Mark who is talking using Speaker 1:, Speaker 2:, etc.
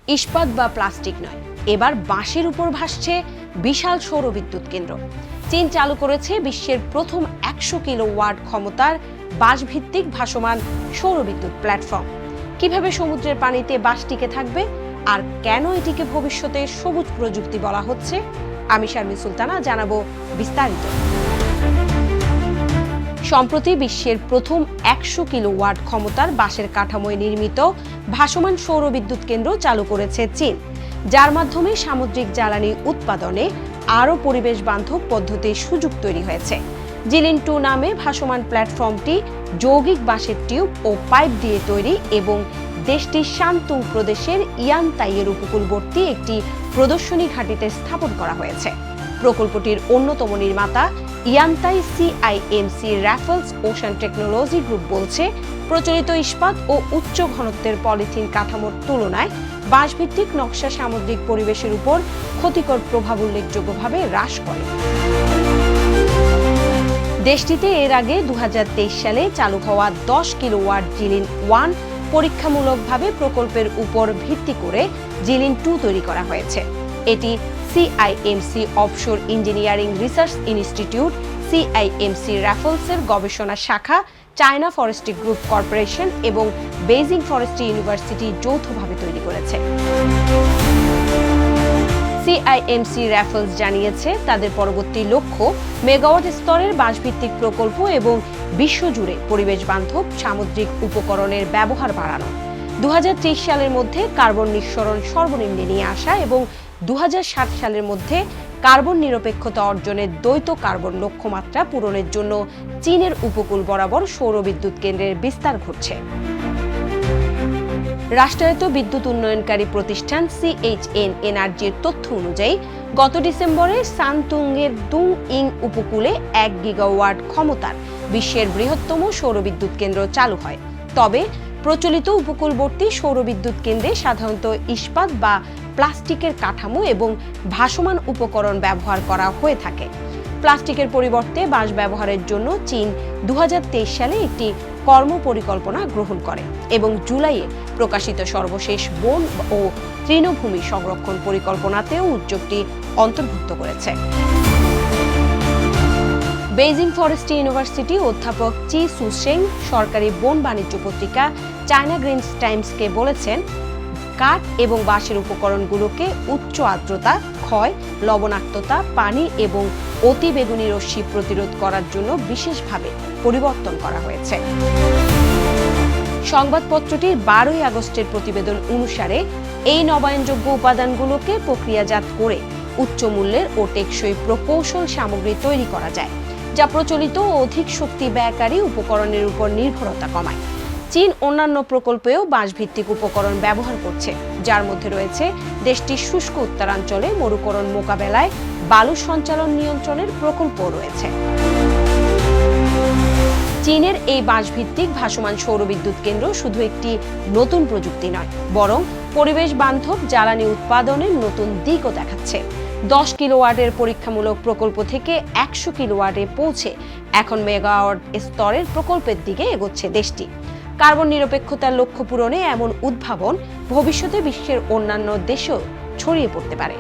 Speaker 1: ইস্পাত বা প্লাস্টিক নয়, এবার বাঁশের উপর ভাসছে বিশাল সৌর বিদ্যুৎ কেন্দ্র। চীন চালু করেছে বিশ্বের প্রথম 100 কিলোওয়াট ক্ষমতার বাঁশভিত্তিক ভাসমান সৌর বিদ্যুৎ প্ল্যাটফর্ম। কিভাবে সমুদ্রের পানিতে বাঁশ টিকে থাকবে আর কেন এটিকে ভবিষ্যতে সবুজ প্রযুক্তি বলা হচ্ছে, আমি শারমিন সুলতানা জানাবো বিস্তারিত। সম্প্রতি বিশ্বের প্রথম 100 কিলোওয়াট ক্ষমতার বাঁশের কাঠামোয় নির্মিত ভাসমান সৌর বিদ্যুৎ কেন্দ্র চালু করেছে চীন, যার মাধ্যমে সামুদ্রিক জ্বালানি উৎপাদনে আরও পরিবেশ বান্ধব পদ্ধতির সুযোগ তৈরি হয়েছে। জিলিন 2 নামে ভাসমান প্ল্যাটফর্মটি যৌগিক বাঁশের টিউব ও পাইপ দিয়ে তৈরি এবং দেশটির শান্তুং প্রদেশের ইয়ানতাইয়ের উপকূলবর্তী একটি প্রদর্শনী ঘাঁটিতে স্থাপন করা হয়েছে। প্রকল্পটির অন্যতম নির্মাতা ইয়ানতাই সিআইএমসি রাফেলস ওশান টেকনোলজি গ্রুপ বলছে, প্রচলিত ইস্পাত ও উচ্চ ঘনত্বের পলিথিন কাঠামোর তুলনায় বাঁশভিত্তিক নকশা সামুদ্রিক পরিবেশের উপর ক্ষতিকর প্রভাব উল্লেখযোগ্যভাবে হ্রাস করে। দেশটিতে এর আগে 2023 সালে চালু হওয়া 10 কিলোওয়াট জিলিন 1 পরীক্ষামূলকভাবে প্রকল্পের উপর ভিত্তি করে জিলিন 2 তৈরি করা হয়েছে। এটি সিআইএমসি অফশোর ইঞ্জিনিয়ারিং রিসার্চ ইনস্টিটিউট সিআইএমসি রাফেলসের গবেষণা শাখা, চায়না ফরেস্ট্রি গ্রুপ কর্পোরেশন এবং বেইজিং ফরেস্ট্রি ইউনিভার্সিটি যৌথভাবে তৈরি করেছে। সিআইএমসি রাফেলস জানিয়েছে, তাদের পরবর্তী লক্ষ্য মেগাওয়াট স্তরের বাঁশভিত্তিক প্রকল্প এবং বিশ্বজুড়ে পরিবেশ বান্ধব সামুদ্রিক উপকরণের ব্যবহার বাড়ানো। 2030 সালের মধ্যে কার্বন নিঃসরণ সর্বনিম্নে নিয়ে আসা এবং 2060 সালের মধ্যে কার্বন নিরপেক্ষতা অর্জনের দ্বৈত কার্বন লক্ষ্যমাত্রা পূরণের জন্য চীনের উপকূল বরাবর সৌর বিদ্যুৎ কেন্দ্রের বিস্তার ঘটছে। রাষ্ট্রায়ত্ত বিদ্যুৎ উন্নয়নকারী প্রতিষ্ঠান সিএইচএন এনার্জির তথ্য অনুযায়ী গত ডিসেম্বরে শান্তুংয়ের দুং ইং উপকূলে 1 গিগাওয়াট ক্ষমতার বিশ্বের বৃহত্তম সৌর বিদ্যুৎ কেন্দ্র চালু হয়। তবে প্রচলিত উপকূলবর্তী সৌর বিদ্যুৎ কেন্দ্রে সাধারণত ইস্পাত বা প্লাস্টিকের কাঠামো এবং ভাসমান উপকরণ ব্যবহার করা হয়ে থাকে। প্লাস্টিকের পরিবর্তে বাঁশ ব্যবহারের জন্য চীন 2023 সালে একটি কর্মপরিকল্পনা গ্রহণ করে এবং জুলাইয়ে প্রকাশিত সর্বশেষ বন ও তৃণভূমি সংরক্ষণ পরিকল্পনাতেও উদ্যোগটি অন্তর্ভুক্ত করেছে। বেইজিং ফরেস্ট্রি ইউনিভার্সিটি অধ্যাপক চি সুশেং সরকারি বন বাণিজ্য পত্রিকা চায়না গ্রিনস টাইমসকে বলেছেন, কাঠ এবং বাঁশের উপকরণগুলোকে উচ্চ আর্দ্রতা, ক্ষয়, লবণাক্ততা, পানি এবং অতিবেগুনি রশ্মি প্রতিরোধ করার জন্য বিশেষভাবে পরিবর্তন করা হয়েছে। সংবাদপত্রটির 12 আগস্টের প্রতিবেদন অনুসারে এই নবায়নযোগ্য উপাদানগুলোকে প্রক্রিয়াজাত করে উচ্চ মূল্যের ও টেকসই প্রকৌশল সামগ্রী তৈরি করা যায়, যা প্রচলিত ও অধিক শক্তি ব্যয়কারী উপকরণের উপর নির্ভরতা কমায়। চীন অন্যান্য প্রকল্পেও বাঁশভিত্তিক উপকরণ ব্যবহার করছে, যার মধ্যে রয়েছে দেশটির শুষ্ক উত্তরাঞ্চলে মরুকরণ মোকাবেলায় বালু সঞ্চালন নিয়ন্ত্রণের প্রকল্পও রয়েছে। চীনের এই বাঁশভিত্তিক ভাসমান সৌর বিদ্যুৎ কেন্দ্র শুধু একটি নতুন প্রযুক্তি নয়, বরং পরিবেশ বান্ধব জ্বালানি উৎপাদনের নতুন দিকও দেখাচ্ছে। 10 কিলোওয়াটের পরীক্ষামূলক প্রকল্প থেকে 100 কিলোওয়াটে পৌঁছে এখন মেগাওয়াট স্তরের প্রকল্পের দিকে এগোচ্ছে দেশটি। কার্বন নিরপেক্ষতার লক্ষ্য পূরণে এমন উদ্ভাবন ভবিষ্যতে বিশ্বের অন্যান্য দেশেও ছড়িয়ে পড়তে পারে।